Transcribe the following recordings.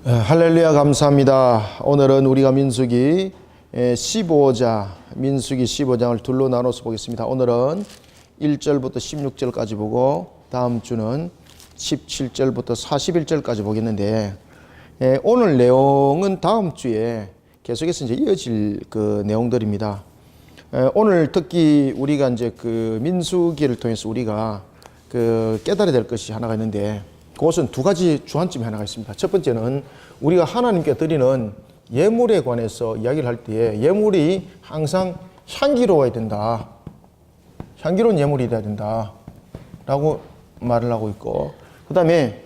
할렐루야, 감사합니다. 오늘은 우리가 민수기 15장을 둘로 나눠서 보겠습니다. 오늘은 1절부터 16절까지 보고 다음 주는 17절부터 41절까지 보겠는데, 오늘 내용은 다음 주에 계속해서 이제 이어질 그 내용들입니다. 오늘 특히 우리가 이제 그 민수기를 통해서 우리가 그 깨달아야 될 것이 하나가 있는데, 그것은 두 가지 주안점이 하나가 있습니다. 첫 번째는 우리가 하나님께 드리는 예물에 관해서 이야기를 할 때에 예물이 항상 향기로워야 된다. 향기로운 예물이 되어야 된다. 라고 말을 하고 있고, 그 다음에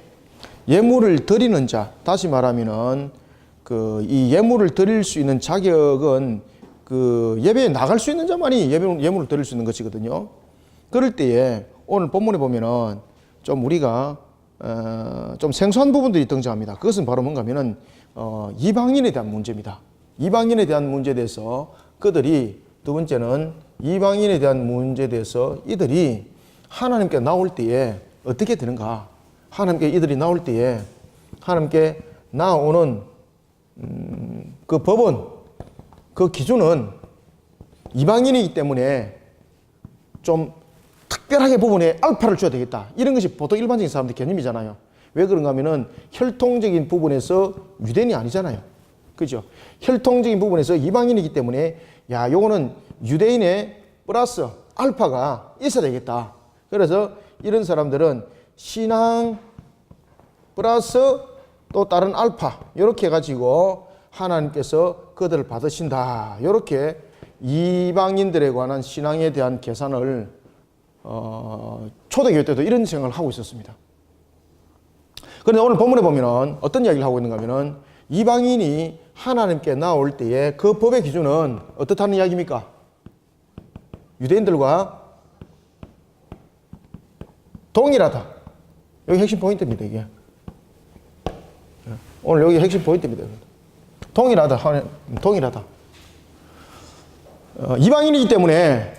예물을 드리는 자, 다시 말하면은 이 예물을 드릴 수 있는 자격은 그 예배에 나갈 수 있는 자만이 예물을 드릴 수 있는 것이거든요. 그럴 때에 오늘 본문에 보면은 좀 우리가 좀 생소한 부분들이 등장합니다. 그것은 바로 뭔가 하면은 이방인에 대한 문제입니다. 이방인에 대한 문제에 대해서 그들이, 두 번째는 이방인에 대한 문제에 대해서 이들이 하나님께 나올 때에 어떻게 되는가. 하나님께 이들이 나올 때에 하나님께 나오는 그 법은, 그 기준은 이방인이기 때문에 좀 특별하게 부분에 알파를 줘야 되겠다. 이런 것이 보통 일반적인 사람들의 개념이잖아요. 왜 그런가 하면은 혈통적인 부분에서 유대인이 아니잖아요. 그죠? 혈통적인 부분에서 이방인이기 때문에 요거는 유대인의 플러스 알파가 있어야 되겠다. 그래서 이런 사람들은 신앙 플러스 또 다른 알파, 이렇게 해가지고 하나님께서 그들을 받으신다. 이렇게 이방인들에 관한 신앙에 대한 계산을 초대교회 때도 이런 생각을 하고 있었습니다. 그런데 오늘 본문에 보면 어떤 이야기를 하고 있는가 하면, 이방인이 하나님께 나올 때에 그 법의 기준은 어떻다는 이야기입니까? 유대인들과 동일하다. 여기 핵심 포인트입니다, 이게. 오늘 여기 핵심 포인트입니다. 동일하다. 이방인이기 때문에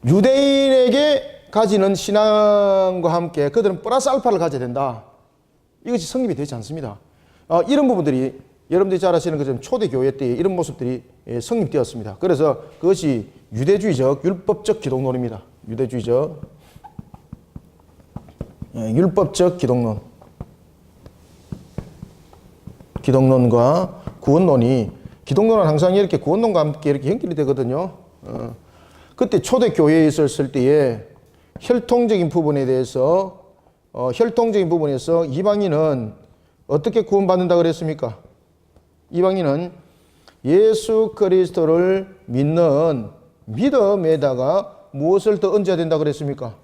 유대인에게 가지는 신앙과 함께 그들은 플러스 알파를 가져야 된다. 이것이 성립이 되지 않습니다. 이런 부분들이 여러분들이 잘 아시는 것처럼 초대교회 때 이런 모습들이 성립되었습니다. 그래서 그것이 유대주의적, 율법적 기독론입니다. 율법적 기독론과 구원론이, 기독론은 항상 이렇게 구원론과 함께 이렇게 연결이 되거든요. 그때 초대교회에 있었을 때에 혈통적인 부분에 대해서, 혈통적인 부분에서 이방인은 어떻게 구원받는다 그랬습니까? 이방인은 예수 그리스도를 믿는 믿음에다가 무엇을 더 얹어야 된다 그랬습니까?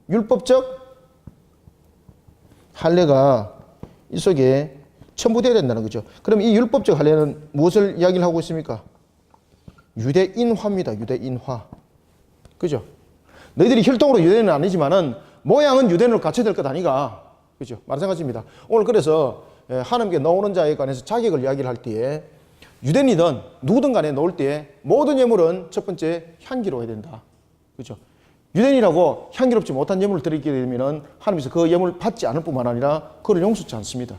율법적 할례가 이 속에 첨부되어야 된다는 거죠. 그럼 이 율법적 할례는 무엇을 이야기를 하고 있습니까? 유대인화입니다. 유대인화. 그죠? 너희들이 혈통으로 유대인은 아니지만은 모양은 유대인으로 갖춰야 될 것 아니가. 그죠? 마찬가지입니다. 오늘 그래서 하나님께 나오는 자에 관해서 자격을 이야기를 할 때에 유대인이든 누구든 간에 나올 때에 모든 예물은 첫 번째 향기로워야 된다. 그죠? 유대인이라고 향기롭지 못한 예물을 드리게 되면은 하나님께서 그 예물을 받지 않을 뿐만 아니라 그를 용서치 않습니다.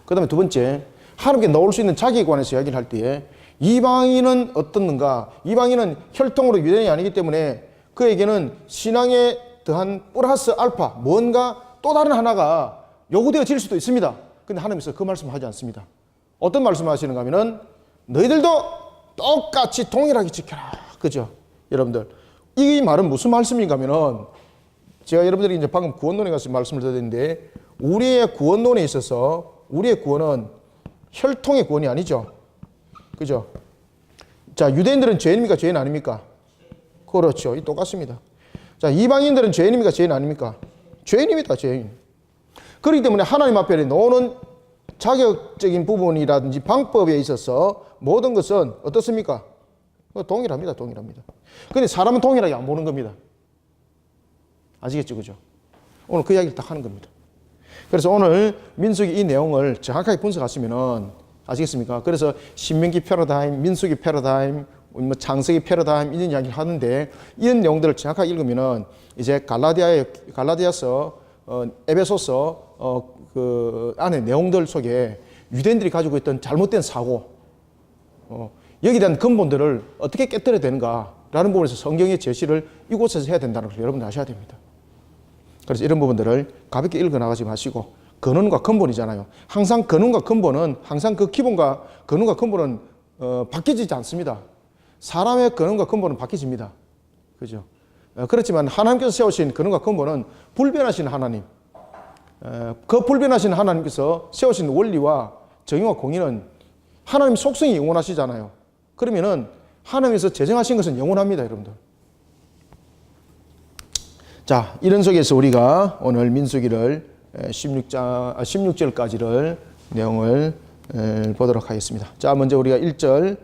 그 다음에 두 번째, 하나님께 나올 수 있는 자격에 관해서 이야기를 할 때에 이방인은 어떻는가? 이방인은 혈통으로 유대인이 아니기 때문에 그에게는 신앙에 더한 플러스 알파, 뭔가 또 다른 하나가 요구되어질 수도 있습니다. 근데 하나님께서 그 말씀을 하지 않습니다. 어떤 말씀을 하시는가 하면은 너희들도 똑같이 동일하게 지켜라. 그죠? 여러분들. 이 말은 무슨 말씀인가 하면은, 제가 여러분들이 이제 방금 구원론에 가서 말씀을 드렸는데, 우리의 구원론에 있어서 우리의 구원은 혈통의 구원이 아니죠. 그죠? 자, 유대인들은 죄인입니까? 죄인 아닙니까? 그렇죠. 똑같습니다. 자, 이방인들은 죄인입니까? 죄인 아닙니까? 죄인입니다. 죄인. 그렇기 때문에 하나님 앞에 나오는 자격적인 부분이라든지 방법에 있어서 모든 것은 어떻습니까? 동일합니다. 근데 사람은 동일하게 안 보는 겁니다. 아시겠죠? 그죠? 오늘 그 이야기를 딱 하는 겁니다. 그래서 오늘 민수기 이 내용을 정확하게 분석하시면은 아시겠습니까? 그래서 신명기 패러다임, 민수기 패러다임, 창세기 패러다임 이런 이야기를 하는데, 이런 내용들을 정확하게 읽으면은 이제 갈라디아서 에베소서 그 안에 내용들 속에 유대인들이 가지고 있던 잘못된 사고, 여기에 대한 근본들을 어떻게 깨뜨려야 되는가라는 부분에서 성경의 제시를 이곳에서 해야 된다는 걸 여러분들 아셔야 됩니다. 그래서 이런 부분들을 가볍게 읽어나가지 마시고, 근원과 근본이잖아요. 항상 근원과 근본은, 항상 그 기본과 근원과 근본은 바뀌지 않습니다. 사람의 근원과 근본은 바뀌집니다. 그죠? 그렇지만 하나님께서 세우신 근원과 근본은 불변하신 하나님, 그 불변하신 하나님께서 세우신 원리와 정의와 공의는 하나님 속성이 영원하시잖아요. 그러면은 하나님께서 제정하신 것은 영원합니다, 여러분들. 자, 이런 속에서 우리가 오늘 민수기를 16절까지를 내용을 보도록 하겠습니다. 자, 먼저 우리가 1절,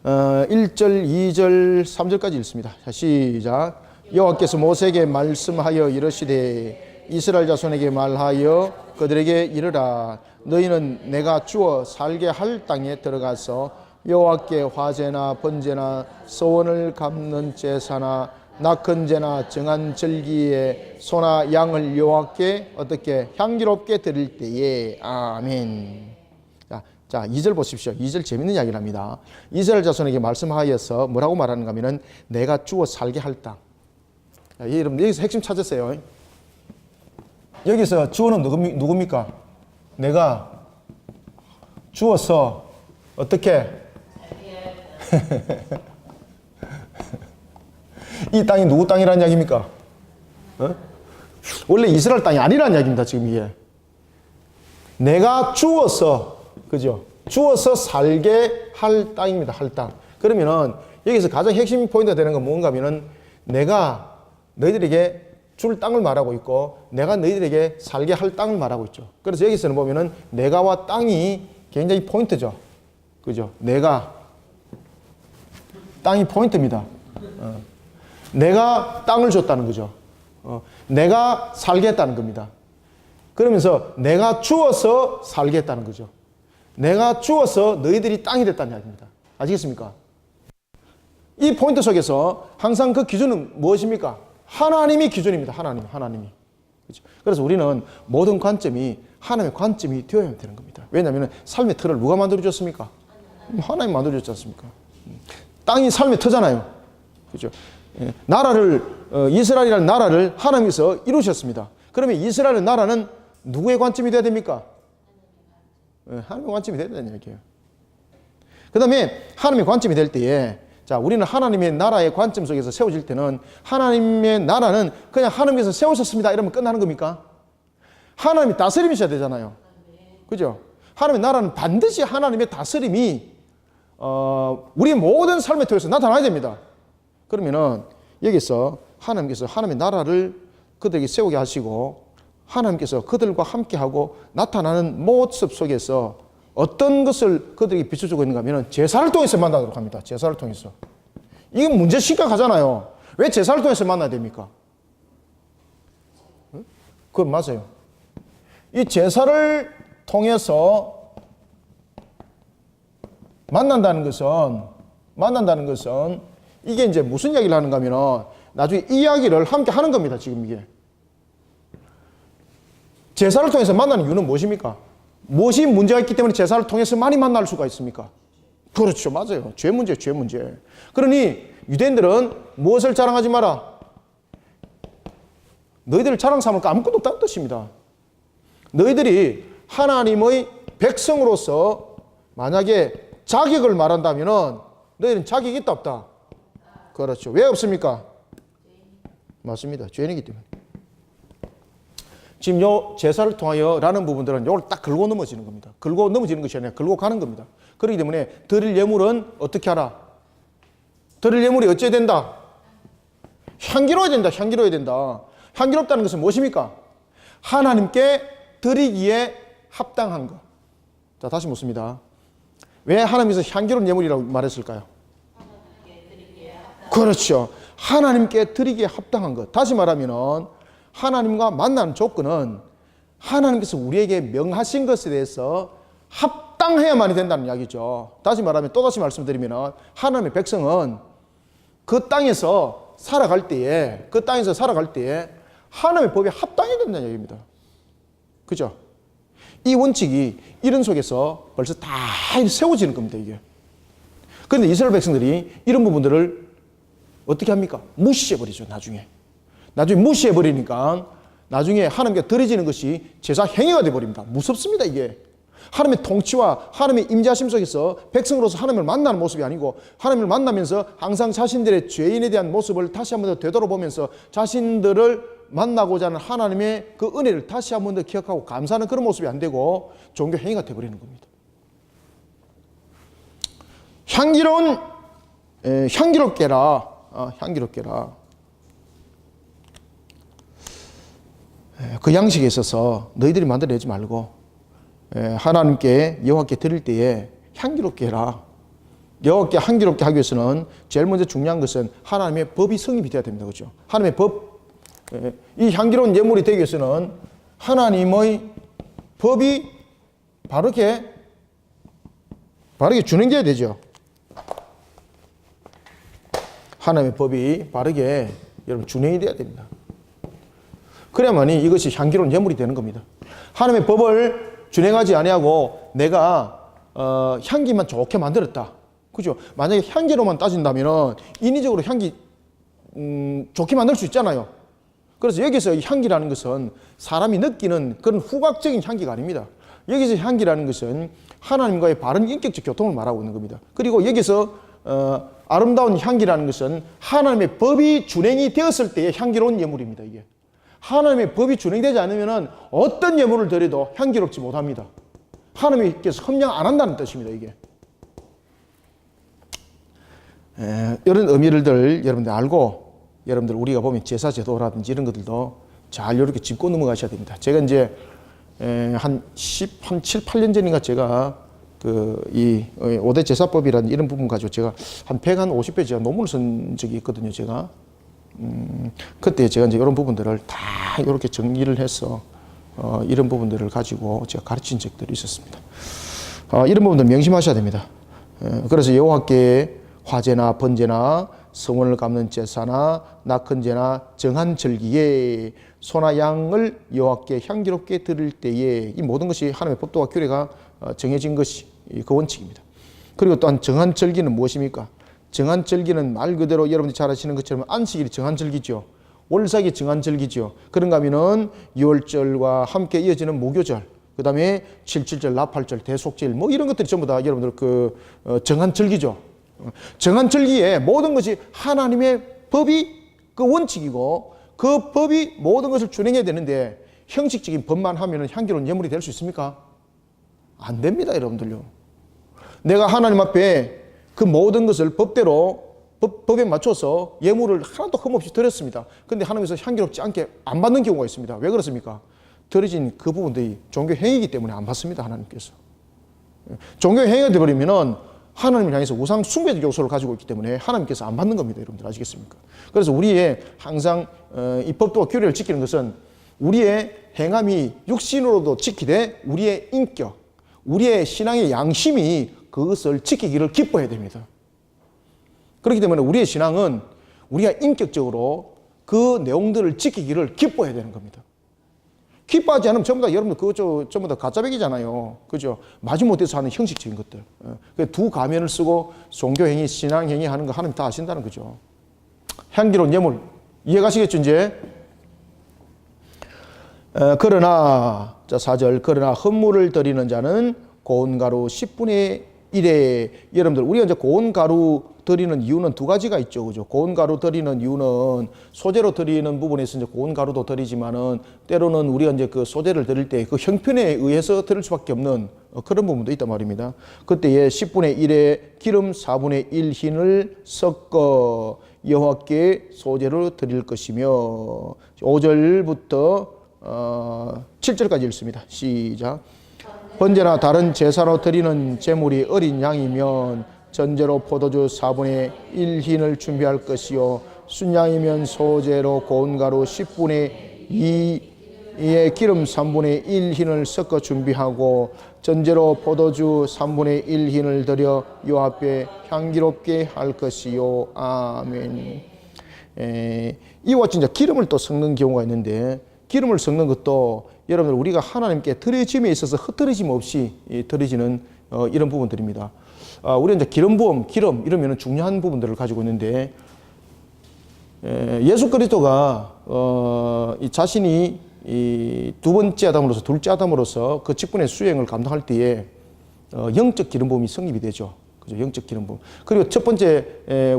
2절, 3절까지 읽습니다. 자, 시작. 여호와께서 모세에게 말씀하여 이르시되 이스라엘 자손에게 말하여 그들에게 이르라. 너희는 내가 주어 살게 할 땅에 들어가서 여호와께 화제나 번제나 서원을 갚는 제사나 낙헌제나 정한 절기에 소나 양을 여호와께 어떻게 향기롭게 드릴 때에 아멘. 자, 2절 보십시오. 2절 재밌는 이야기를 합니다. 이스라엘 자손에게 말씀하여서 뭐라고 말하는가 하면은 내가 주어 살게 할 땅. 자, 여러분 여기서 핵심 찾았어요. 여기서 주어는 누굽니까? 내가 주어서 어떻게 이 땅이 누구 땅이라는 이야기입니까? 원래 이스라엘 땅이 아니라는 이야기입니다. 지금 이게 내가 주어서, 그죠? 주어서 살게 할 땅입니다. 할 땅. 그러면은 여기서 가장 핵심 포인트가 되는 건 뭔가 하면은 내가 너희들에게 줄 땅을 말하고 있고 내가 너희들에게 살게 할 땅을 말하고 있죠. 그래서 여기서는 보면은 내가와 땅이 굉장히 포인트죠. 그죠? 내가 땅이 포인트입니다. 내가 땅을 줬다는 거죠. 내가 살게 했다는 겁니다. 그러면서 내가 주어서 살게 했다는 거죠. 내가 주어서 너희들이 땅이 됐다는 이야기입니다. 아시겠습니까? 이 포인트 속에서 항상 그 기준은 무엇입니까? 하나님이 기준입니다. 하나님이. 그렇죠? 그래서 우리는 모든 관점이 하나님의 관점이 되어야 되는 겁니다. 왜냐하면 삶의 틀을 누가 만들어줬습니까? 하나님 만들어줬지 않습니까? 땅이 삶의 터잖아요. 그렇죠? 나라를, 이스라엘이라는 나라를 하나님께서 이루셨습니다. 그러면 이스라엘 나라는 누구의 관점이 되어야 됩니까? 하나님의 관점이 되어야 되는 얘기예요. 그 다음에 하나님의 관점이 될 때에, 자, 우리는 하나님의 나라의 관점 속에서 세워질 때는 하나님의 나라는 그냥 하나님께서 세우셨습니다 이러면 끝나는 겁니까? 하나님이 다스림이셔야 되잖아요. 그죠? 하나님의 나라는 반드시 하나님의 다스림이 우리의 모든 삶에 통해서 나타나야 됩니다. 그러면은 여기서 하나님께서 하나님의 나라를 그들에게 세우게 하시고 하나님께서 그들과 함께하고 나타나는 모습 속에서 어떤 것을 그들에게 비춰주고 있는가 하면 제사를 통해서 만나도록 합니다. 제사를 통해서. 이건 문제 심각하잖아요. 왜 제사를 통해서 만나야 됩니까? 그건 맞아요. 이 제사를 통해서 만난다는 것은 이게 이제 무슨 이야기를 하는가 하면 나중에 이 이야기를 함께 하는 겁니다. 지금 이게. 제사를 통해서 만나는 이유는 무엇입니까? 무엇이 문제가 있기 때문에 제사를 통해서 많이 만날 수가 있습니까? 그렇죠. 맞아요. 죄 문제. 그러니 유대인들은 무엇을 자랑하지 마라? 너희들 자랑 삼을 거 아무것도 없다는 뜻입니다. 너희들이 하나님의 백성으로서 만약에 자격을 말한다면 너희는 자격이 있다 없다? 그렇죠. 왜 없습니까? 맞습니다. 죄인이기 때문에. 지금 요 제사를 통하여 라는 부분들은 요걸 딱 긁고 넘어지는 겁니다. 긁고 넘어지는 것이 아니라 긁고 가는 겁니다. 그렇기 때문에 드릴 예물은 어떻게 하라? 드릴 예물이 어찌해야 된다? 향기로워야 된다. 향기롭다는 것은 무엇입니까? 하나님께 드리기에 합당한 것. 자, 다시 묻습니다. 왜 하나님께서 향기로운 예물이라고 말했을까요? 그렇죠. 하나님께 드리기에 합당한 것. 다시 말하면 하나님과 만나는 조건은 하나님께서 우리에게 명하신 것에 대해서 합당해야만이 된다는 이야기죠. 다시 말하면 또다시 말씀드리면 하나님의 백성은 그 땅에서 살아갈 때에 하나님의 법에 합당해야 된다는 얘기입니다. 그죠? 이 원칙이 이런 속에서 벌써 다 세워지는 겁니다, 이게. 그런데 이스라엘 백성들이 이런 부분들을 어떻게 합니까? 무시해버리죠, 나중에. 나중에 무시해버리니까 나중에 하나님께 드려지는 것이 제사 행위가 되어버립니다. 무섭습니다, 이게. 하나님의 통치와 하나님의 임재하심 속에서 백성으로서 하나님을 만나는 모습이 아니고 하나님을 만나면서 항상 자신들의 죄인에 대한 모습을 다시 한 번 더 되돌아보면서 자신들을 만나고자 하는 하나님의 그 은혜를 다시 한 번 더 기억하고 감사하는 그런 모습이 안 되고 종교 행위가 되어버리는 겁니다. 향기롭게라. 향기롭게라. 그 양식에 있어서 너희들이 만들어내지 말고 하나님께 여호와께 드릴 때에 향기롭게 해라. 여호와께 향기롭게 하기 위해서는 제일 먼저 중요한 것은 하나님의 법이 성립이 되어야 됩니다. 그렇죠? 하나님의 법. 이 향기로운 예물이 되기 위해서는 하나님의 법이 바르게 준행되어야 되죠. 하나님의 법이 바르게 여러분 준행이 되어야 됩니다. 그래야만이 이것이 향기로운 예물이 되는 겁니다. 하나님의 법을 준행하지 아니하고 내가 향기만 좋게 만들었다. 그죠? 만약에 향기로만 따진다면 인위적으로 향기 좋게 만들 수 있잖아요. 그래서 여기서 향기라는 것은 사람이 느끼는 그런 후각적인 향기가 아닙니다. 여기서 향기라는 것은 하나님과의 바른 인격적 교통을 말하고 있는 겁니다. 그리고 여기서 아름다운 향기라는 것은 하나님의 법이 준행이 되었을 때의 향기로운 예물입니다. 이게 하나님의 법이 준행되지 않으면 어떤 예물을 드려도 향기롭지 못합니다. 하나님께서 섭량 안 한다는 뜻입니다. 이게 이런 의미를 여러분들 알고 여러분들 우리가 보면 제사 제도라든지 이런 것들도 잘 이렇게 짚고 넘어가셔야 됩니다. 제가 이제 한 7, 8년 전인가 제가 이 5대 제사법이라는 이런 부분 가지고 제가 한 150배 제가 논문을 쓴 적이 있거든요. 제가 그때 제가 이제 이런 부분들을 다 이렇게 정리를 해서 이런 부분들을 가지고 제가 가르친 적들이 있었습니다. 이런 부분들 명심하셔야 됩니다. 그래서 여호와께 화제나 번제나 성원을 갚는 제사나 낙헌제나 정한 절기에 소나 양을 여호와께 향기롭게 드릴 때에 이 모든 것이 하나님의 법도와 규례가 정해진 것이 그 원칙입니다. 그리고 또한 정한 절기는 무엇입니까? 정한 절기는 말 그대로 여러분들이 잘 아시는 것처럼 안식일이 정한 절기죠. 월삭이 정한 절기죠. 그런가 하면은 유월절과 함께 이어지는 무교절, 그 다음에 7.7절, 나팔절, 대속절 뭐 이런 것들이 전부 다 여러분들 정한 절기죠. 정한 절기에 모든 것이 하나님의 법이 그 원칙이고 그 법이 모든 것을 준행해야 되는데 형식적인 법만 하면은 향기로운 예물이 될 수 있습니까? 안 됩니다, 여러분들요. 내가 하나님 앞에 그 모든 것을 법대로 법에 맞춰서 예물을 하나도 흠없이 드렸습니다. 그런데 하나님께서 향기롭지 않게 안 받는 경우가 있습니다. 왜 그렇습니까? 드려진 그 부분들이 종교 행위이기 때문에 안 받습니다. 하나님께서. 종교 행위가 되어버리면은 하나님을 향해서 우상 숭배적 요소를 가지고 있기 때문에 하나님께서 안 받는 겁니다. 여러분들 아시겠습니까? 그래서 우리의 항상 이 법도와 규례를 지키는 것은 우리의 행함이 육신으로도 지키되 우리의 인격, 우리의 신앙의 양심이 그것을 지키기를 기뻐해야 됩니다. 그렇기 때문에 우리의 신앙은 우리가 인격적으로 그 내용들을 지키기를 기뻐해야 되는 겁니다. 기뻐하지 않으면 전부 다 여러분들 그거 전부 다 가짜배기잖아요. 그죠? 마지못해서 하는 형식적인 것들. 두 가면을 쓰고 종교행위, 신앙행위 하는 거 하나님 다 아신다는 거죠. 향기로운 예물. 이해가시겠죠, 이제? 그러나, 자, 4절. 그러나 헌물을 드리는 자는 고운 가루 10분의 1에 여러분들 우리가 이제 고운 가루 드리는 이유는 두 가지가 있죠. 그죠? 고운 가루 드리는 이유는 소재로 드리는 부분에서 이제 고운 가루도 드리지만은 때로는 우리가 이제 그 소재를 드릴 때 그 형편에 의해서 드릴 수밖에 없는 그런 부분도 있단 말입니다. 그때에 10분의 1에 기름 4분의 1 흰을 섞어 여호와께 소재로 드릴 것이며 5절부터 7절까지 읽습니다. 시작. 번제나 다른 제사로 드리는 제물이 어린 양이면 전제로 포도주 4분의 1 흰을 준비할 것이요 순양이면 소재로 고운 가루 10분의 2에 기름 3분의 1 흰을 섞어 준비하고 전제로 포도주 3분의 1 흰을 드려 요 앞에 향기롭게 할 것이요. 아멘. 이와 같이 이제 기름을 또 섞는 경우가 있는데, 기름을 섞는 것도 여러분들 우리가 하나님께 드려짐에 있어서 흩어짐 없이 드려지는 이런 부분들입니다. 우리가 이제 기름 부음, 기름 이러면 중요한 부분들을 가지고 있는데, 예수 그리스도가 자신이 이 두 번째 아담으로서 둘째 아담으로서 그 직분의 수행을 감당할 때에 영적 기름 부음이 성립이 되죠. 그죠? 영적 기름 부음. 그리고 첫 번째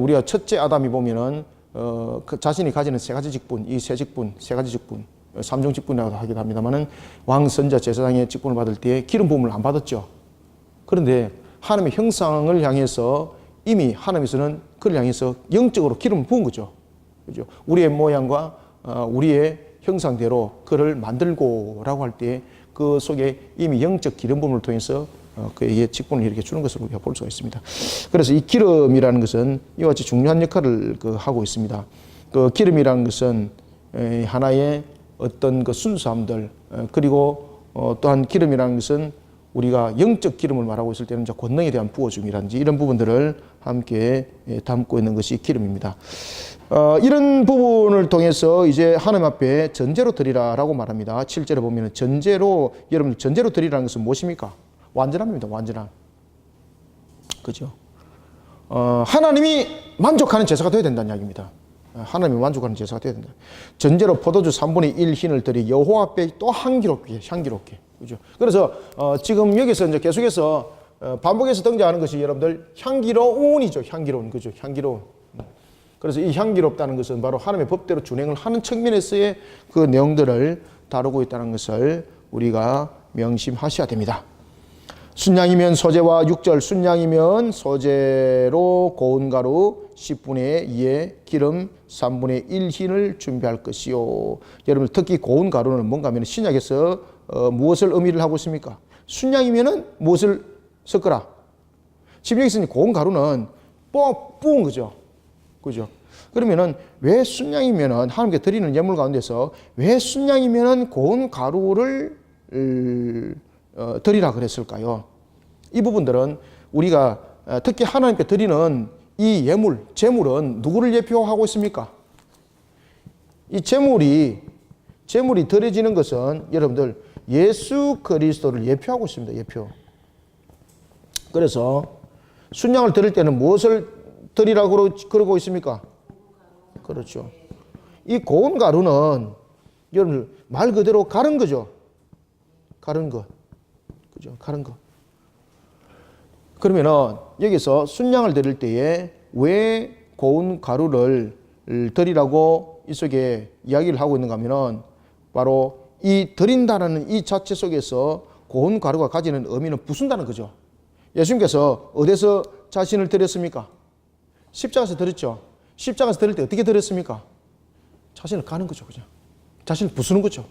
우리가 첫째 아담이 보면은 그 자신이 가지는 세 가지 직분, 이 세 직분, 세 가지 직분, 삼종 직분이라고 하기도 합니다만은 왕, 선자, 제사장의 직분을 받을 때 기름 부음을 안 받았죠. 그런데 하나님의 형상을 향해서 이미 하나님께서는 그를 향해서 영적으로 기름을 부은 거죠. 그죠? 우리의 모양과 우리의 형상대로 그를 만들고라고 할 때 그 속에 이미 영적 기름 부음을 통해서 그에게 직분을 이렇게 주는 것을 우리가 볼 수가 있습니다. 그래서 이 기름이라는 것은 이와 같이 중요한 역할을 하고 있습니다. 그 기름이라는 것은 하나의 어떤 그 순수함들, 그리고 또한 기름이라는 것은 우리가 영적 기름을 말하고 있을 때는 권능에 대한 부어줌이라든지 이런 부분들을 함께 담고 있는 것이 기름입니다. 이런 부분을 통해서 이제 하나님 앞에 전제로 드리라라고 말합니다. 7절에 보면 전제로, 여러분 전제로 드리라는 것은 무엇입니까? 완전함입니다. 완전함. 그죠? 하나님이 만족하는 제사가 되어야 된다는 이야기입니다. 하나님이 만족하는 제사가 되어야 된다. 전제로 포도주 3분의 1 흰을 드리 여호와 앞에 또 향기롭게. 그죠? 그래서 지금 여기서 이제 계속해서 반복해서 등장하는 것이 여러분들 향기로운이죠. 향기로운. 그죠? 향기로운. 그래서 이 향기롭다는 것은 바로 하나님의 법대로 준행을 하는 측면에서의 그 내용들을 다루고 있다는 것을 우리가 명심하셔야 됩니다. 순양이면 소재와 6절, 순양이면 소재로 고운 가루 10분의 2의 기름 3분의 1 흰을 준비할 것이요. 여러분 특히 고운 가루는 뭔가 하면 신약에서 무엇을 의미를 하고 있습니까? 순양이면은 무엇을 섞어라? 지금 여기서 고운 가루는 부은 거죠. 그죠? 그러면은 왜 순양이면은 하나님께 드리는 예물 가운데서 왜 순양이면은 고운 가루를 드리라 그랬을까요? 이 부분들은 우리가 특히 하나님께 드리는 이 예물, 제물은 누구를 예표하고 있습니까? 이 제물이 드려지는 것은 여러분들 예수 그리스도를 예표하고 있습니다. 예표. 그래서 순양을 드릴 때는 무엇을 드리라고 그러고 있습니까? 그렇죠. 이 고운 가루는 여러분 말 그대로 가른 거죠. 가른 것. 그죠? 가른 것. 그러면은 여기서 순양을 드릴 때에 왜 고운 가루를 드리라고 이 속에 이야기를 하고 있는가 하면은 바로 이 드린다라는 이 자체 속에서 고운 가루가 가지는 의미는 부순다는 거죠. 예수님께서 어디서 자신을 드렸습니까? 십자가에서 드렸죠. 십자가에서 드릴 때 어떻게 드렸습니까? 자신을 가는 거죠. 그죠? 자신을 부수는 거죠.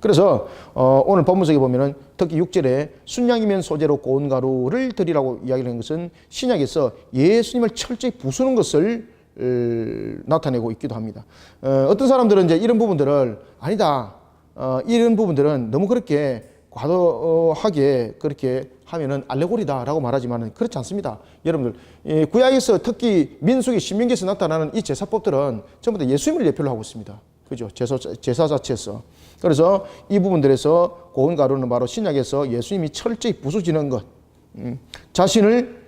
그래서 오늘 본문석에 보면은 특히 6절에 순양이면 소재로 고운 가루를 드리라고 이야기를 한 것은 신약에서 예수님을 철저히 부수는 것을 나타내고 있기도 합니다. 어떤 사람들은 이제 이런 부분들을 아니다. 이런 부분들은 너무 그렇게 과도하게 그렇게 하면은 알레고리다라고 말하지만은 그렇지 않습니다. 여러분들 구약에서 특히 민수기 신명기에서 나타나는 이 제사법들은 전부 다 예수님을 예표를 하고 있습니다. 그죠? 제사 자체에서. 그래서 이 부분들에서 고운 가루는 바로 신약에서 예수님이 철저히 부수지는 것, 자신을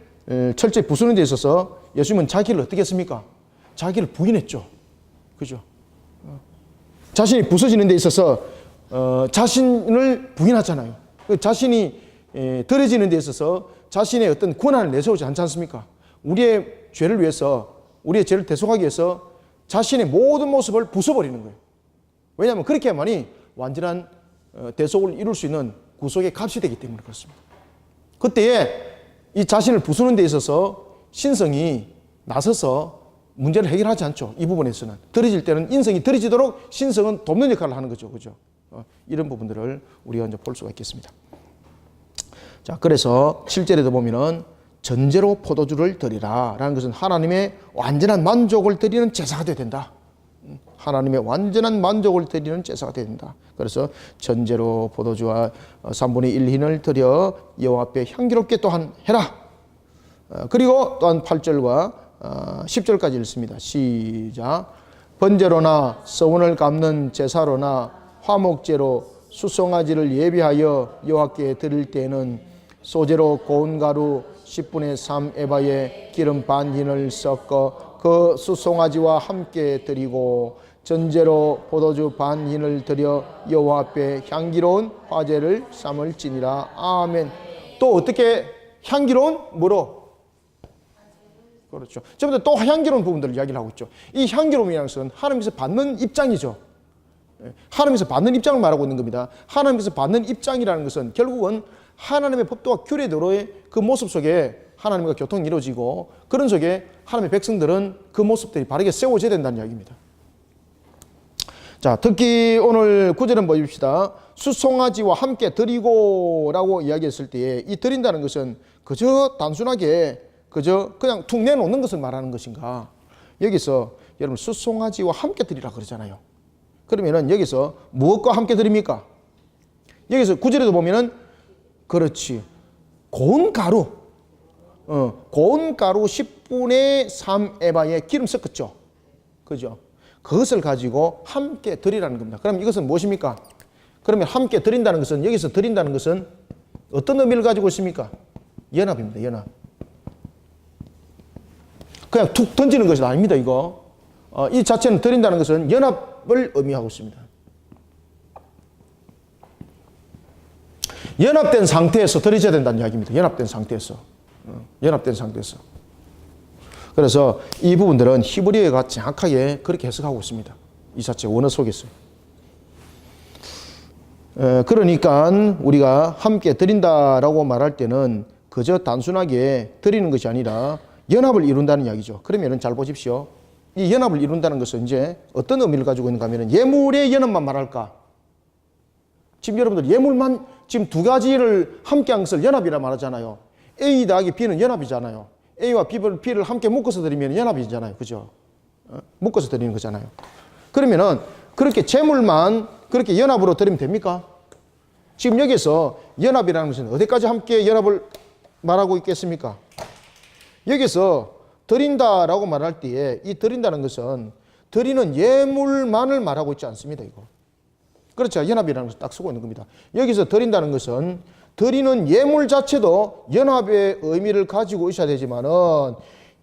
철저히 부수는 데 있어서 예수님은 자기를 어떻게 했습니까? 자기를 부인했죠. 그죠? 자신이 부서지는 데 있어서 자신을 부인하잖아요. 자신이 드려지는 데 있어서 자신의 어떤 권한을 내세우지 않지 않습니까? 우리의 죄를 위해서, 우리의 죄를 대속하기 위해서 자신의 모든 모습을 부숴버리는 거예요. 왜냐하면 그렇게 해야만이 완전한 대속을 이룰 수 있는 구속의 값이 되기 때문에 그렇습니다. 그때에 이 자신을 부수는 데 있어서 신성이 나서서 문제를 해결하지 않죠. 이 부분에서는. 드려질 때는 인성이 드려지도록 신성은 돕는 역할을 하는 거죠. 그죠? 이런 부분들을 우리가 이제 볼 수가 있겠습니다. 자, 그래서 7절에도 보면은 전제로 포도주를 드리라 라는 것은 하나님의 완전한 만족을 드리는 제사가 되어야 된다. 하나님의 완전한 만족을 드리는 제사가 되어야 된다. 그래서 전제로 포도주와 3분의 1 흰을 드려 여호와 앞에 향기롭게 또한 해라. 그리고 또한 8절과 10절까지 읽습니다. 시작. 번제로나 서원을 갚는 제사로나 화목제로 수송아지를 예비하여 여호와께 드릴 때에는 소재로 고운 가루 10분의 3 에바에 기름 반 흰을 섞어 그 수송아지와 함께 드리고 전제로 포도주 반 흰을 드려 여호와 앞에 향기로운 화제를 삼을지니라. 아멘. 또 어떻게 향기로운 뭐로? 그렇죠. 저번에 또 향기로운 부분들을 이야기를 하고 있죠. 이 향기로움이라는 것은 하나님께서 받는 입장이죠. 하나님께서 받는 입장을 말하고 있는 겁니다. 하나님께서 받는 입장이라는 것은 결국은 하나님의 법도와 규례대로의 그 모습 속에 하나님과 교통이 이루어지고 그런 속에 하나님의 백성들은 그 모습들이 바르게 세워져야 된다는 이야기입니다. 자, 특히 오늘 구절은 보십시다. 수송아지와 함께 드리고 라고 이야기했을 때에 이 드린다는 것은 그저 단순하게 그냥 툭 내놓는 것을 말하는 것인가? 여기서 여러분 수송아지와 함께 드리라 그러잖아요. 그러면은 여기서 무엇과 함께 드립니까? 여기서 구절에도 보면은 그렇지. 고운 가루. 고운 가루 10분의 3 에바에 기름 섞었죠. 그죠? 그것을 가지고 함께 드리라는 겁니다. 그럼 이것은 무엇입니까? 그러면 함께 드린다는 것은 여기서 드린다는 것은 어떤 의미를 가지고 있습니까? 연합입니다. 연합. 그냥 툭 던지는 것이 아닙니다. 이거. 이 자체는 드린다는 것은 연합을 의미하고 있습니다. 연합된 상태에서 드려져야 된다는 이야기입니다. 연합된 상태에서. 연합된 상태에서. 그래서 이 부분들은 히브리어가 정확하게 그렇게 해석하고 있습니다. 이 자체 원어 속에서. 그러니까 우리가 함께 드린다라고 말할 때는 그저 단순하게 드리는 것이 아니라 연합을 이룬다는 이야기죠. 그러면 잘 보십시오. 이 연합을 이룬다는 것은 이제 어떤 의미를 가지고 있는가 하면 예물의 연합만 말할까? 지금 여러분들 예물만 지금 두 가지를 함께 한 것을 연합이라 말하잖아요. A 더하기 B는 연합이잖아요. A와 B를 함께 묶어서 드리면 연합이잖아요. 그죠? 묶어서 드리는 거잖아요. 그러면은 그렇게 재물만 그렇게 연합으로 드리면 됩니까? 지금 여기서 연합이라는 것은 어디까지 함께 연합을 말하고 있겠습니까? 여기서 드린다라고 말할 때에 이 드린다는 것은 드리는 예물만을 말하고 있지 않습니다. 이거. 그렇죠. 연합이라는 것을 딱 쓰고 있는 겁니다. 여기서 드린다는 것은 드리는 예물 자체도 연합의 의미를 가지고 있어야 되지만은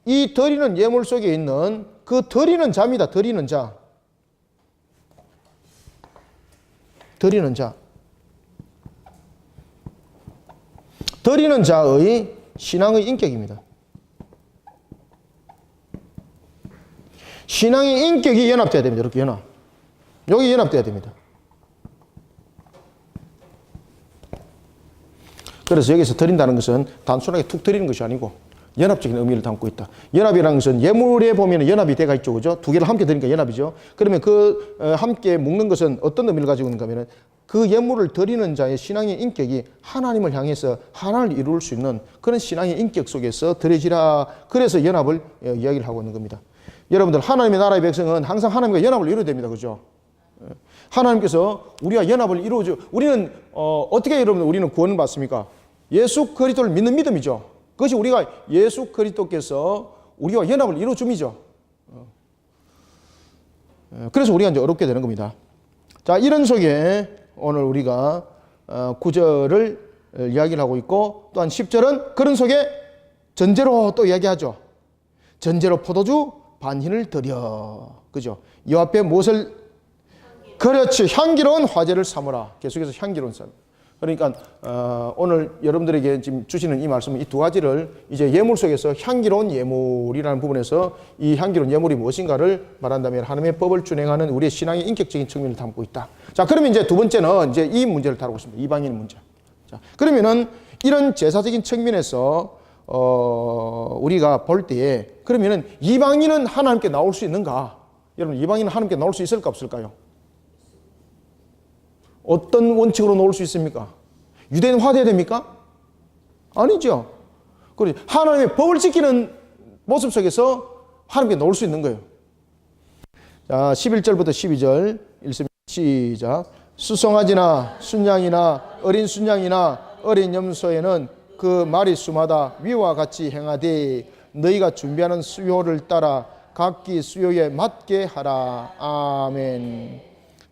이 드리는 예물 속에 있는 그 드리는 자입니다. 드리는 자. 드리는 자. 드리는 자의 신앙의 인격입니다. 신앙의 인격이 연합돼야 됩니다. 이렇게 연합. 여기 연합돼야 됩니다. 그래서 여기서 드린다는 것은 단순하게 툭 드리는 것이 아니고 연합적인 의미를 담고 있다. 연합이라는 것은 예물에 보면 연합이 돼가 있죠. 그죠? 두 개를 함께 드리니까 연합이죠. 그러면 그 함께 묶는 것은 어떤 의미를 가지고 있는가 하면 그 예물을 드리는 자의 신앙의 인격이 하나님을 향해서 하나를 이룰 수 있는 그런 신앙의 인격 속에서 드려지라. 그래서 연합을 이야기를 하고 있는 겁니다. 여러분들 하나님의 나라의 백성은 항상 하나님과 연합을 이루어야 됩니다. 그죠? 하나님께서 우리와 연합을 이루어줘. 우리는 어떻게 여러분들 우리는 구원을 받습니까? 예수 그리스도를 믿는 믿음이죠. 그것이 우리가 예수 그리스도께서 우리와 연합을 이루어줌이죠. 그래서 우리가 이제 어렵게 되는 겁니다. 자, 이런 속에 오늘 우리가 9절을 이야기를 하고 있고 또한 10절은 그런 속에 전제로 또 이야기하죠. 전제로 포도주 반흰을 드려. 그죠? 이 앞에 무엇을 그렇지. 향기로운 화제를 삼으라. 계속해서 향기로운 삶. 그러니까 오늘 여러분들에게 지금 주시는 이 말씀은 이 두 가지를 이제 예물 속에서 향기로운 예물이라는 부분에서 이 향기로운 예물이 무엇인가를 말한다면 하나님의 법을 준행하는 우리의 신앙의 인격적인 측면을 담고 있다. 자, 그러면 이제 두 번째는 이제 이 문제를 다루고 있습니다. 이방인 문제. 자, 그러면은 이런 제사적인 측면에서 우리가 볼 때에 그러면은 이방인은 하나님께 나올 수 있는가? 여러분, 이방인은 하나님께 나올 수 있을까 없을까요? 어떤 원칙으로 놓을 수 있습니까? 유대인 화돼야 됩니까? 아니죠. 그렇죠. 하나님의 법을 지키는 모습 속에서 하나님께 놓을 수 있는 거예요. 자, 11절부터 12절 읽습니다. 시작. 수송아지나 순양이나 어린 순양이나 어린 염소에는 그 마리수마다 위와 같이 행하되 너희가 준비하는 수요를 따라 각기 수요에 맞게 하라. 아멘.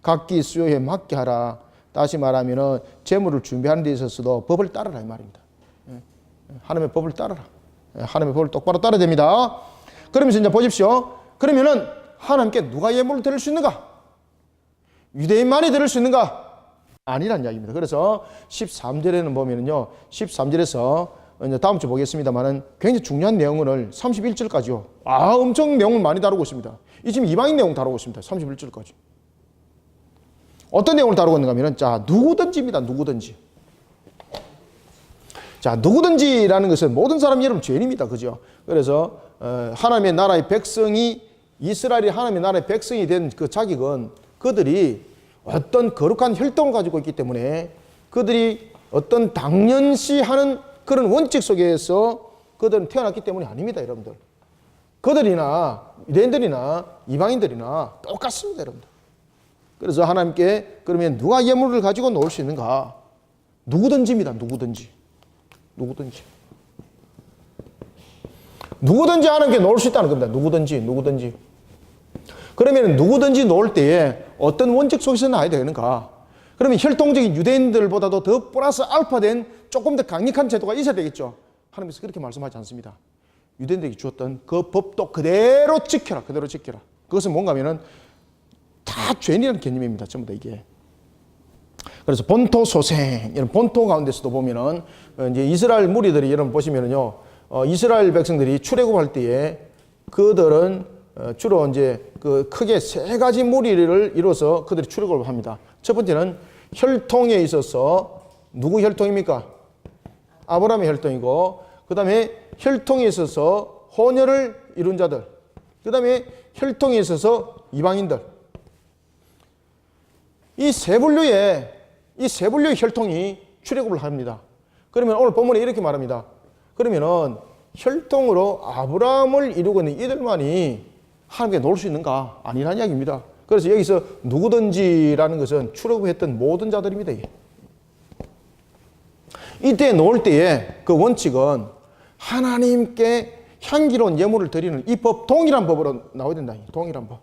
각기 수요에 맞게 하라. 다시 말하면은 재물을 준비하는 데 있어서도 법을 따르라 이 말입니다. 하나님의 법을 따르라. 하나님의 법을 똑바로 따라야 됩니다. 그러면서 이제 보십시오. 그러면은 하나님께 누가 예물을 드릴 수 있는가? 유대인만이 드릴 수 있는가? 아니란 이야기입니다. 그래서 13절에는 보면은요, 13절에서 이제 다음 주 보겠습니다만은 굉장히 중요한 내용을 31절까지요. 엄청 내용을 많이 다루고 있습니다. 이 지금 이방인 내용 다루고 있습니다. 31절까지. 어떤 내용을 다루고 있는가 하면은, 자, 누구든지입니다. 누구든지. 자, 누구든지라는 것은 모든 사람이 여러분 죄인입니다. 그죠? 그래서, 하나님의 나라의 백성이, 이스라엘이 하나님의 나라의 백성이 된 그 자격은 그들이 어떤 거룩한 혈통을 가지고 있기 때문에 그들이 어떤 당연시 하는 그런 원칙 속에서 그들은 태어났기 때문이 아닙니다, 여러분들. 그들이나 유대인들이나 이방인들이나 똑같습니다, 여러분들. 그래서 하나님께 그러면 누가 예물을 가지고 놓을 수 있는가? 누구든지입니다, 누구든지. 누구든지. 누구든지 하나님께 놓을 수 있다는 겁니다. 누구든지. 그러면 누구든지 놓을 때에 어떤 원칙 속에서 나야 되는가? 그러면 혈통적인 유대인들보다도 더 플러스 알파된 조금 더 강력한 제도가 있어야 되겠죠. 하나님께서 그렇게 말씀하지 않습니다. 유대인들에게 주었던 그 법도 그대로 지켜라. 그대로 지켜라. 그것은 뭔가 하면은 다 죄인이라는 개념입니다. 전부 다 이게. 그래서 본토 소생, 이런 본토 가운데서도 보면은 이제 이스라엘 무리들이 여러분 보시면은요, 이스라엘 백성들이 출애굽할 때에 그들은 주로 이제 그 크게 세 가지 무리를 이뤄서 그들이 출애굽을 합니다. 첫 번째는 혈통에 있어서 누구 혈통입니까? 아브라함의 혈통이고, 그 다음에 혈통에 있어서 혼혈을 이룬 자들, 그 다음에 혈통에 있어서 이방인들. 이 세 분류의 혈통이 출애굽을 합니다. 그러면 오늘 본문에 이렇게 말합니다. 그러면은 혈통으로 아브라함을 이루고 있는 이들만이 하나님께 놓을 수 있는가? 아니라는 이야기입니다. 그래서 여기서 누구든지라는 것은 출애굽했던 모든 자들입니다. 이때 놓을 때에 그 원칙은 하나님께 향기로운 예물을 드리는 이 법, 동일한 법으로 나와야 된다. 동일한 법.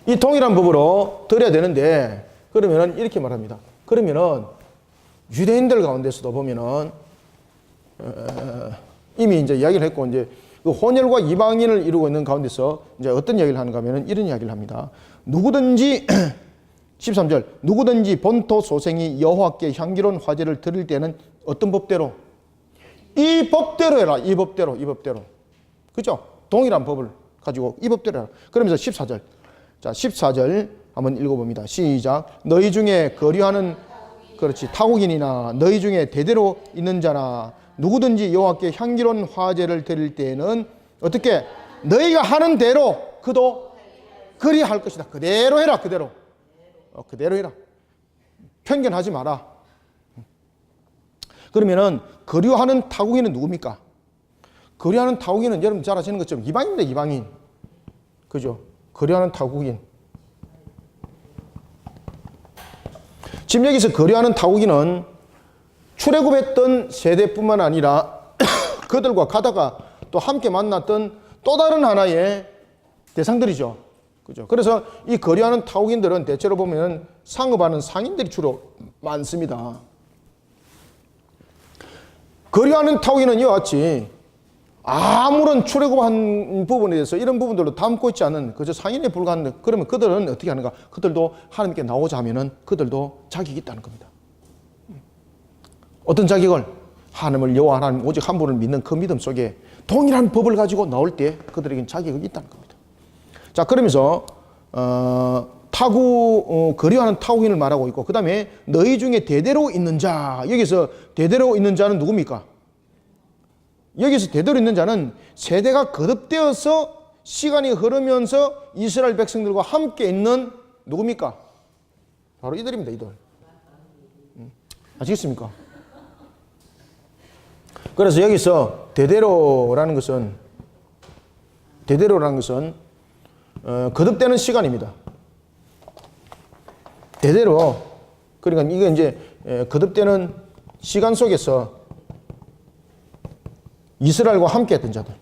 이 동일한 법으로 드려야 되는데, 그러면은 이렇게 말합니다. 그러면은 유대인들 가운데서도 보면은 이미 이제 이야기를 했고, 이제 그 혼혈과 이방인을 이루고 있는 가운데서 이제 어떤 이야기를 하는가 하면은 이런 이야기를 합니다. 누구든지 13절, 누구든지 본토 소생이 여호와께 향기로운 화제를 드릴 때는 어떤 법대로? 이 법대로 해라. 이 법대로. 그죠? 동일한 법을 가지고 이 법대로 해라. 그러면서 14절. 자, 14절 한번 읽어봅니다. 시작. 너희 중에 거류하는, 그렇지, 타국인이나 너희 중에 대대로 있는 자나 누구든지 여호와께 향기로운 화제를 드릴 때에는 어떻게? 너희가 하는 대로 그도 그리할 것이다. 그대로 해라. 그대로 해라. 편견하지 마라. 그러면은 거류하는 타국인은 누굽니까? 거류하는 타국인은 여러분 잘 아시는 것처럼 이방인입니다. 이방인. 그죠? 거류하는 타국인. 지금 여기서 거류하는 타국인은 출애굽했던 세대뿐만 아니라 그들과 가다가 또 함께 만났던 또 다른 하나의 대상들이죠. 그죠? 그래서 이 거류하는 타국인들은 대체로 보면 상업하는 상인들이 주로 많습니다. 거류하는 타국인은 이와 같이 아무런 출애굽한 부분에 대해서 이런 부분들도 담고 있지 않은 그저 상인에 불과한, 그러면 그들은 어떻게 하는가? 그들도 하나님께 나오자 하면은 그들도 자격이 있다는 겁니다. 어떤 자격을? 하나님을, 여호와 하나님 오직 한 분을 믿는 그 믿음 속에 동일한 법을 가지고 나올 때 그들에게는 자격이 있다는 겁니다. 자, 그러면서 거류하는 타국인을 말하고 있고, 그 다음에 너희 중에 대대로 있는 자. 여기서 대대로 있는 자는 누굽니까? 여기서 대대로 있는 자는 세대가 거듭되어서 시간이 흐르면서 이스라엘 백성들과 함께 있는 누굽니까? 바로 이들입니다. 이들. 아시겠습니까? 그래서 여기서 대대로라는 것은 거듭되는 시간입니다. 대대로. 그러니까 이게 이제 거듭되는 시간 속에서 이스라엘과 함께 했던 자들.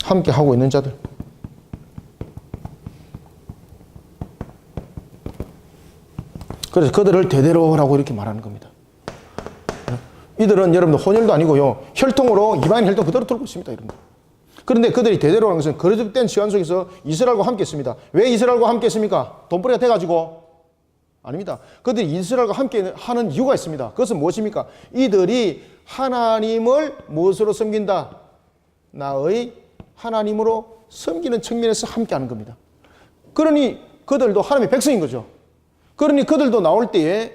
함께 하고 있는 자들. 그래서 그들을 대대로라고 이렇게 말하는 겁니다. 이들은 여러분들 혼혈도 아니고요, 혈통으로 이방인 혈통 그대로 들고 있습니다. 여러분들. 그런데 그들이 대대로라는 것은 거듭된 시간 속에서 이스라엘과 함께 했습니다. 왜 이스라엘과 함께 했습니까? 돈벌이가 돼가지고? 아닙니다. 그들이 이스라엘과 함께 하는 이유가 있습니다. 그것은 무엇입니까? 이들이 하나님을 무엇으로 섬긴다? 나의 하나님으로 섬기는 측면에서 함께 하는 겁니다. 그러니 그들도 하나님의 백성인 거죠. 그러니 그들도 나올 때에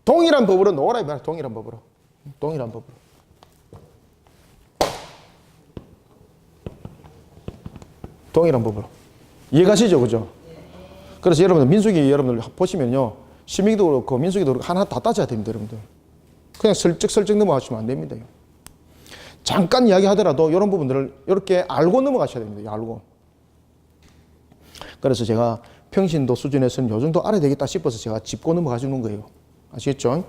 동일한 법으로 놓으라 이 말이야. 동일한 법으로. 동일한 법으로. 동일한 법으로. 이해가시죠? 그죠? 그래서 여러분들 민수기 여러분들 보시면요, 신명기도 그렇고 민수기도 그렇고 하나 다 따져야 됩니다. 여러분들. 그냥 슬쩍슬쩍 넘어가시면 안 됩니다. 잠깐 이야기하더라도 이런 부분들을 이렇게 알고 넘어가셔야 됩니다. 알고. 그래서 제가 평신도 수준에서는 요 정도 알아야 되겠다 싶어서 제가 짚고 넘어가 주는 거예요. 아시겠죠?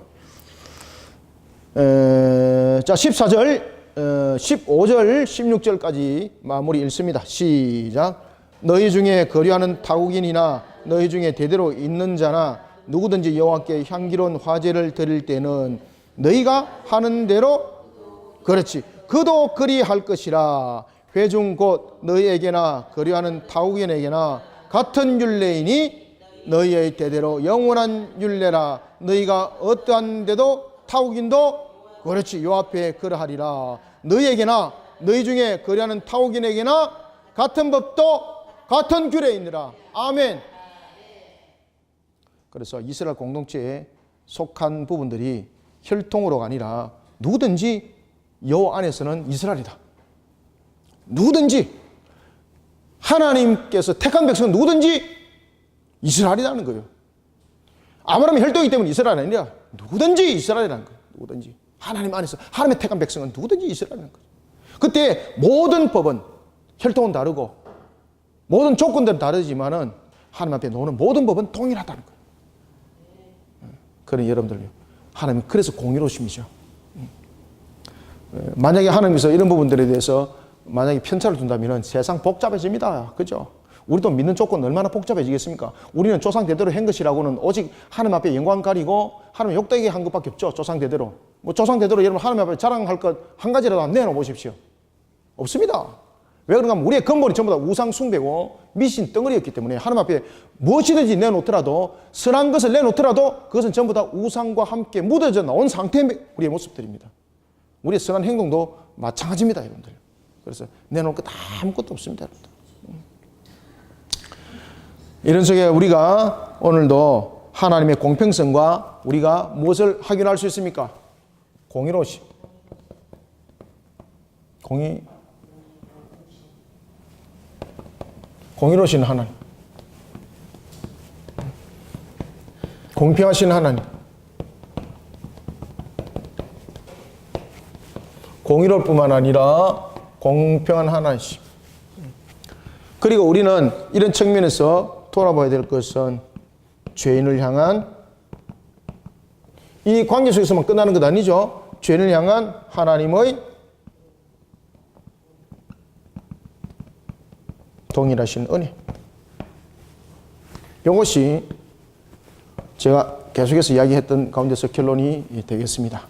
자, 14절, 15절, 16절까지 마무리 읽습니다. 시작. 너희 중에 거류하는 타국인이나 너희 중에 대대로 있는 자나 누구든지 여호와께 향기로운 화제를 드릴 때는 너희가 하는 대로, 그렇지, 그도 그리할 것이라. 회중 곧 너희에게나 거류하는 타국인에게나 같은 율례이니 너희의 대대로 영원한 율례라. 너희가 어떠한 데도 타국인도, 그렇지, 요 앞에 그러하리라. 너희에게나 너희 중에 거류하는 타국인에게나 같은 법도 같은 규례이니라. 아멘. 그래서 이스라엘 공동체에 속한 부분들이 혈통으로가 아니라 누구든지 여호와 안에서는 이스라엘이다. 누구든지 하나님께서 택한 백성은 누구든지 이스라엘이라는 거예요. 아브라함이 혈통이기 때문에 이스라엘이 아니라 누구든지 이스라엘이라는 거예요. 누구든지 하나님 안에서 하나님의 택한 백성은 누구든지 이스라엘이라는 거예요. 그때 모든 법은 혈통은 다르고 모든 조건들은 다르지만은 하나님 앞에 놓는 모든 법은 동일하다는 거예요. 그런 여러분들요, 하나님은 그래서 공의로우심이죠. 만약에 하나님께서 이런 부분들에 대해서 만약에 편차를 둔다면 세상 복잡해집니다. 그죠? 우리도 믿는 조건은 얼마나 복잡해지겠습니까? 우리는 조상 대대로 한 것이라고는 오직 하나님 앞에 영광 가리고 하나님 욕되게 한 것밖에 없죠. 조상 대대로. 뭐 조상 대대로 여러분 하나님 앞에 자랑할 것 한 가지라도 한번 내놓아 보십시오. 없습니다. 왜 그런가 하면 우리의 근본이 전부 다 우상 숭배고 미신 덩어리였기 때문에 하나님 앞에 무엇이든지 내놓더라도, 선한 것을 내놓더라도 그것은 전부 다 우상과 함께 묻어져 나온 상태의 우리의 모습들입니다. 우리의 선한 행동도 마찬가지입니다. 여러분들. 그래서 내놓을 것 아무것도 없습니다. 여러분들. 이런 속에 우리가 오늘도 하나님의 공평성과 우리가 무엇을 확인할 수 있습니까? 공의로우심. 공의로우신 하나님. 공평하신 하나님. 공의로울 뿐만 아니라 공평한 하나님. 그리고 우리는 이런 측면에서 돌아봐야 될 것은 죄인을 향한, 이 관계 속에서만 끝나는 것 아니죠. 죄인을 향한 하나님의 동일하신 은혜. 이것이 제가 계속해서 이야기했던 가운데서 결론이 되겠습니다.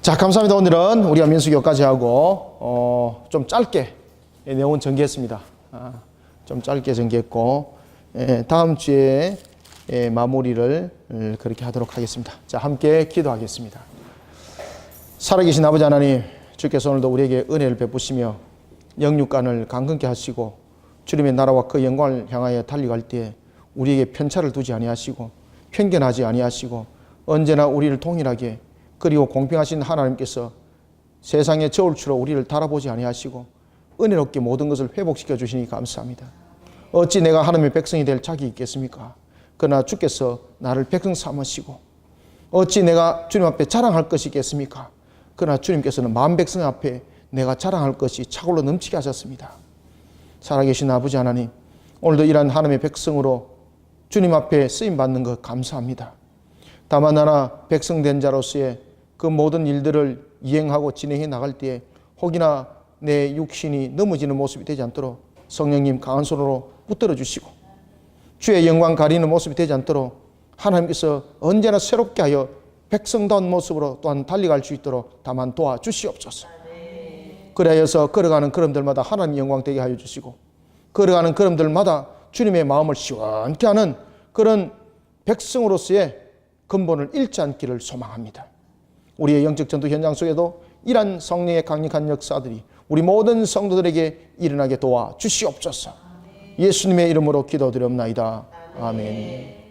자, 감사합니다. 오늘은 우리가 민수기 여기까지 하고 좀 짧게 내용은 전개했습니다. 좀 짧게 전개했고 다음 주에 마무리를 그렇게 하도록 하겠습니다. 자, 함께 기도하겠습니다. 살아계신 아버지 하나님, 주께서 오늘도 우리에게 은혜를 베푸시며 영육간을 강건케 하시고 주님의 나라와 그 영광을 향하여 달려갈 때 우리에게 편차를 두지 아니하시고 편견하지 아니하시고 언제나 우리를 동일하게, 그리고 공평하신 하나님께서 세상의 저울추로 우리를 달아보지 아니하시고 은혜롭게 모든 것을 회복시켜 주시니 감사합니다. 어찌 내가 하나님의 백성이 될 자격이 있겠습니까? 그러나 주께서 나를 백성 삼으시고 어찌 내가 주님 앞에 자랑할 것이 있겠습니까? 그러나 주님께서는 만 백성 앞에 내가 자랑할 것이 차고로 넘치게 하셨습니다. 살아계신 아버지 하나님, 오늘도 이러한 하나님의 백성으로 주님 앞에 쓰임받는 것 감사합니다. 다만 하나 백성된 자로서의 그 모든 일들을 이행하고 진행해 나갈 때에 혹이나 내 육신이 넘어지는 모습이 되지 않도록 성령님 강한 손으로 붙들어 주시고 주의 영광 가리는 모습이 되지 않도록 하나님께서 언제나 새롭게 하여 백성다운 모습으로 또한 달려갈 수 있도록 다만 도와주시옵소서. 그래서 걸어가는 걸음들마다 하나님 영광 되게 하여 주시고 걸어가는 걸음들마다 주님의 마음을 시원케 하는 그런 백성으로서의 근본을 잃지 않기를 소망합니다. 우리의 영적 전투 현장 속에도 이러한 성령의 강력한 역사들이 우리 모든 성도들에게 일어나게 도와주시옵소서. 예수님의 이름으로 기도드렸나이다. 아멘.